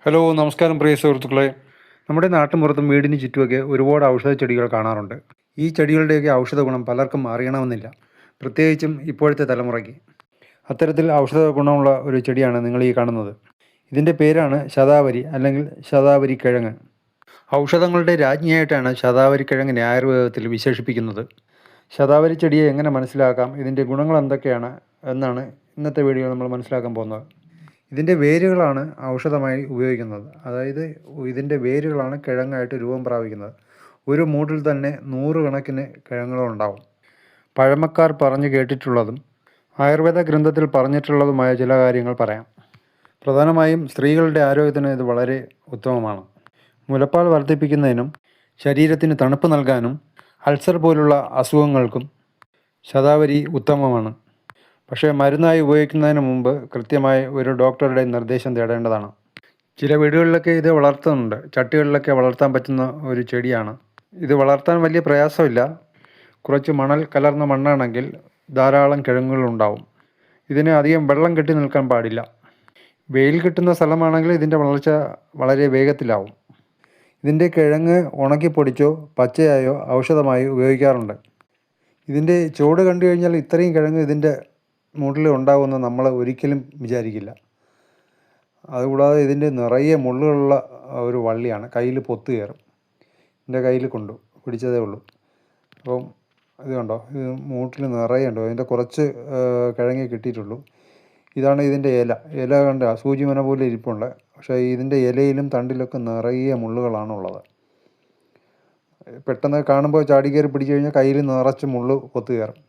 Hello നമസ്കാരം പ്രിയ സുഹൃത്തുക്കളെ. നമ്മുടെ നാട്ടിൻപുറത്തും വീടിന് ചുറ്റുമൊക്കെ ഒരുപാട് ഔഷധ ചെടികൾ കാണാറുണ്ട്. ഈ ചെടികളുടെയൊക്കെ ഔഷധ ഗുണം പലർക്കും അറിയണമെന്നില്ല, പ്രത്യേകിച്ചും ഇപ്പോഴത്തെ തലമുറയ്ക്ക്. അത്തരത്തിൽ ഔഷധ ഗുണമുള്ള ഒരു ചെടിയാണ് നിങ്ങൾ ഈ കാണുന്നത്. ഇതിൻ്റെ പേരാണ് ശതാവരി അല്ലെങ്കിൽ ശതാവരി കിഴങ്ങ്. ഔഷധങ്ങളുടെ രാജ്ഞിയായിട്ടാണ് ശതാവരി കിഴങ്ങിനെ ആയുർവേദത്തിൽ വിശേഷിപ്പിക്കുന്നത്. ശതാവരി ചെടിയെ എങ്ങനെ മനസ്സിലാക്കാം, ഇതിൻ്റെ ഗുണങ്ങൾ എന്തൊക്കെയാണ് എന്നാണ് ഇന്നത്തെ വീഡിയോയിൽ നമ്മൾ മനസ്സിലാക്കാൻ പോകുന്നത്. ഇതിൻ്റെ വേരുകളാണ് ഔഷധമായി ഉപയോഗിക്കുന്നത്. അതായത് ഇതിൻ്റെ വേരുകളാണ് കിഴങ്ങായിട്ട് രൂപം പ്രാപിക്കുന്നത്. ഒരു മൂട്ടിൽ തന്നെ 100 കണക്കിന് കിഴങ്ങുകളുണ്ടാവും. പഴമക്കാർ പറഞ്ഞു കേട്ടിട്ടുള്ളതും ആയുർവേദ ഗ്രന്ഥത്തിൽ പറഞ്ഞിട്ടുള്ളതുമായ ചില കാര്യങ്ങൾ പറയാം. പ്രധാനമായും സ്ത്രീകളുടെ ആരോഗ്യത്തിന് ഇത് വളരെ ഉത്തമമാണ്. മുലപ്പാൽ വർദ്ധിപ്പിക്കുന്നതിനും ശരീരത്തിന് തണുപ്പ് നൽകാനും അൾസർ പോലുള്ള അസുഖങ്ങൾക്കും ശതാവരി ഉത്തമമാണ്. പക്ഷേ മരുന്നായി ഉപയോഗിക്കുന്നതിന് മുമ്പ് കൃത്യമായി ഒരു ഡോക്ടറുടെ നിർദ്ദേശം തേടേണ്ടതാണ്. ചില വീടുകളിലൊക്കെ ഇത് വളർത്തുന്നുണ്ട്. ചട്ടികളിലൊക്കെ വളർത്താൻ പറ്റുന്ന ഒരു ചെടിയാണ്. ഇത് വളർത്താൻ വലിയ പ്രയാസമില്ല. കുറച്ച് മണൽ കലർന്ന മണ്ണാണെങ്കിൽ ധാരാളം കിഴങ്ങുകളുണ്ടാവും. ഇതിന് അധികം വെള്ളം കെട്ടി നിൽക്കാൻ പാടില്ല. വെയിൽ കിട്ടുന്ന സ്ഥലമാണെങ്കിൽ ഇതിൻ്റെ വളർച്ച വളരെ വേഗത്തിലാവും. ഇതിൻ്റെ കിഴങ്ങ് ഉണക്കിപ്പൊടിച്ചോ പച്ചയായോ ഔഷധമായി ഉപയോഗിക്കാറുണ്ട്. ഇതിൻ്റെ ചുവട് കണ്ടു കഴിഞ്ഞാൽ ഇത്രയും കിഴങ്ങ് ഇതിൻ്റെ മൂട്ടിൽ ഉണ്ടാകുമെന്ന് നമ്മൾ ഒരിക്കലും വിചാരിക്കില്ല. അതുകൂടാതെ ഇതിൻ്റെ നിറയെ മുള്ളുകളുള്ള ഒരു വള്ളിയാണ്. കയ്യിൽ പൊത്ത് കയറും. എൻ്റെ കയ്യിൽ കൊണ്ടു പിടിച്ചതേ ഉള്ളൂ. അപ്പം ഇത് കണ്ടോ, ഇത് മൂട്ടിൽ നിറയെ ഉണ്ടോ. അതിൻ്റെ കുറച്ച് കിഴങ്ങേ കിട്ടിയിട്ടുള്ളൂ. ഇതാണ് ഇതിൻ്റെ ഇല കണ്ട സൂചിമന പോലെ ഇരിപ്പുണ്ട്. പക്ഷേ ഇതിൻ്റെ ഇലയിലും തണ്ടിലൊക്കെ നിറയെ മുള്ളുകളാണുള്ളത്. പെട്ടെന്ന് കാണുമ്പോൾ ചാടിക്കയറി പിടിച്ചു കഴിഞ്ഞാൽ കയ്യിൽ നിറച്ച് മുള്ള് പൊത്ത് കയറും.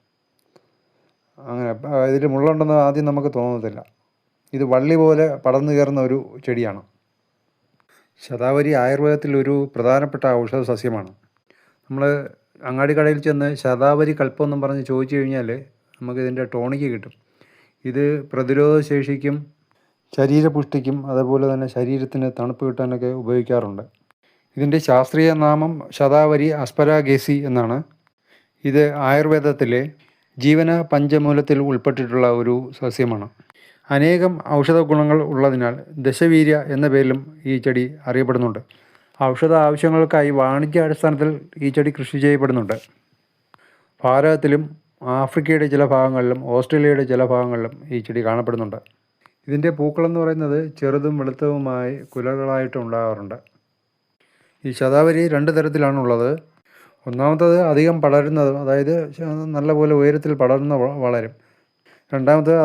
അങ്ങനെ ഇതിൽ മുള്ളുണ്ടെന്ന് ആദ്യം നമുക്ക് തോന്നത്തില്ല. ഇത് വള്ളി പോലെ പടർന്നു കയറുന്ന ഒരു ചെടിയാണ്. ശതാവരി ആയുർവേദത്തിൽ ഒരു പ്രധാനപ്പെട്ട ഔഷധ സസ്യമാണ്. നമ്മൾ അങ്ങാടി കടയിൽ ചെന്ന് ശതാവരി കൽപ്പം എന്നും പറഞ്ഞ് ചോദിച്ചു കഴിഞ്ഞാൽ നമുക്കിതിൻ്റെ ടോണിക്ക് കിട്ടും. ഇത് പ്രതിരോധ ശേഷിക്കും ശരീരപുഷ്ടിക്കും അതുപോലെ തന്നെ ശരീരത്തിന് തണുപ്പ് കിട്ടാനൊക്കെ ഉപയോഗിക്കാറുണ്ട്. ഇതിൻ്റെ ശാസ്ത്രീയ നാമം ശതാവരി അസ്പരാഗേസി എന്നാണ്. ഇത് ആയുർവേദത്തിലെ ജീവന പഞ്ചമൂലത്തിൽ ഉൾപ്പെട്ടിട്ടുള്ള ഒരു സസ്യമാണ്. അനേകം ഔഷധ ഗുണങ്ങൾ ഉള്ളതിനാൽ ദശവീര്യ എന്ന പേരിലും ഈ ചെടി അറിയപ്പെടുന്നുണ്ട്. ഔഷധ ആവശ്യങ്ങൾക്കായി വാണിജ്യാടിസ്ഥാനത്തിൽ ഈ ചെടി കൃഷി ചെയ്യപ്പെടുന്നുണ്ട്. ഭാരതത്തിലും ആഫ്രിക്കയുടെ ചില ഭാഗങ്ങളിലും ഓസ്ട്രേലിയയുടെ ചില ഭാഗങ്ങളിലും ഈ ചെടി കാണപ്പെടുന്നുണ്ട്. ഇതിൻ്റെ പൂക്കളെന്ന് പറയുന്നത് ചെറുതും വെളുത്തതുമായി കുലകളായിട്ട് ഉണ്ടാകാറുണ്ട്. ഈ ശതാവരി 2 തരത്തിലാണുള്ളത്. ഒന്നാമത്തത് അധികം പടരുന്നത്, അതായത് നല്ലപോലെ ഉയരത്തിൽ പടർന്ന് വളരും. രണ്ടാമത്തത്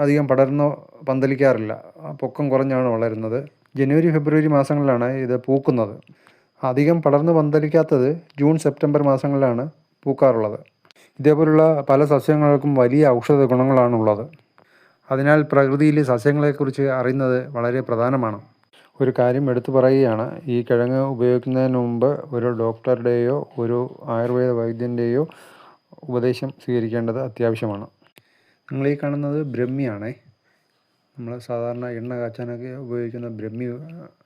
അധികം പടർന്ന് പന്തലിക്കാറില്ല, പൊക്കം കുറഞ്ഞാണ് വളരുന്നത്. ജനുവരി ഫെബ്രുവരി മാസങ്ങളിലാണ് ഇത് പൂക്കുന്നത്. അധികം പടർന്ന് പന്തലിക്കാത്തത് ജൂൺ സെപ്റ്റംബർ മാസങ്ങളിലാണ് പൂക്കാറുള്ളത്. ഇതേപോലുള്ള പല സസ്യങ്ങൾക്കും വലിയ ഔഷധ ഗുണങ്ങളാണുള്ളത്. അതിനാൽ പ്രകൃതിയിലെ സസ്യങ്ങളെക്കുറിച്ച് അറിയുന്നത് വളരെ പ്രധാനമാണ്. ഒരു കാര്യം എടുത്തു പറയുകയാണ്, ഈ കിഴങ്ങ് ഉപയോഗിക്കുന്നതിന് മുമ്പ് ഒരു ഡോക്ടറുടെയോ ഒരു ആയുർവേദ വൈദ്യൻ്റെയോ ഉപദേശം സ്വീകരിക്കേണ്ടത് അത്യാവശ്യമാണ്. നിങ്ങളീ കാണുന്നത് ബ്രഹ്മിയാണേ. നമ്മൾ സാധാരണ എണ്ണ കാച്ചാനൊക്കെ ഉപയോഗിക്കുന്ന ബ്രഹ്മി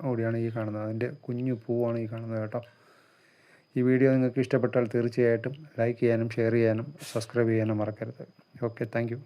കൂടിയാണ് ഈ കാണുന്നത്. അതിൻ്റെ കുഞ്ഞു പൂവാണ് ഈ കാണുന്നത് കേട്ടോ. ഈ വീഡിയോ നിങ്ങൾക്ക് ഇഷ്ടപ്പെട്ടാൽ തീർച്ചയായിട്ടും ലൈക്ക് ചെയ്യാനും ഷെയർ ചെയ്യാനും സബ്സ്ക്രൈബ് ചെയ്യാനും മറക്കരുത്. Okay, thank you.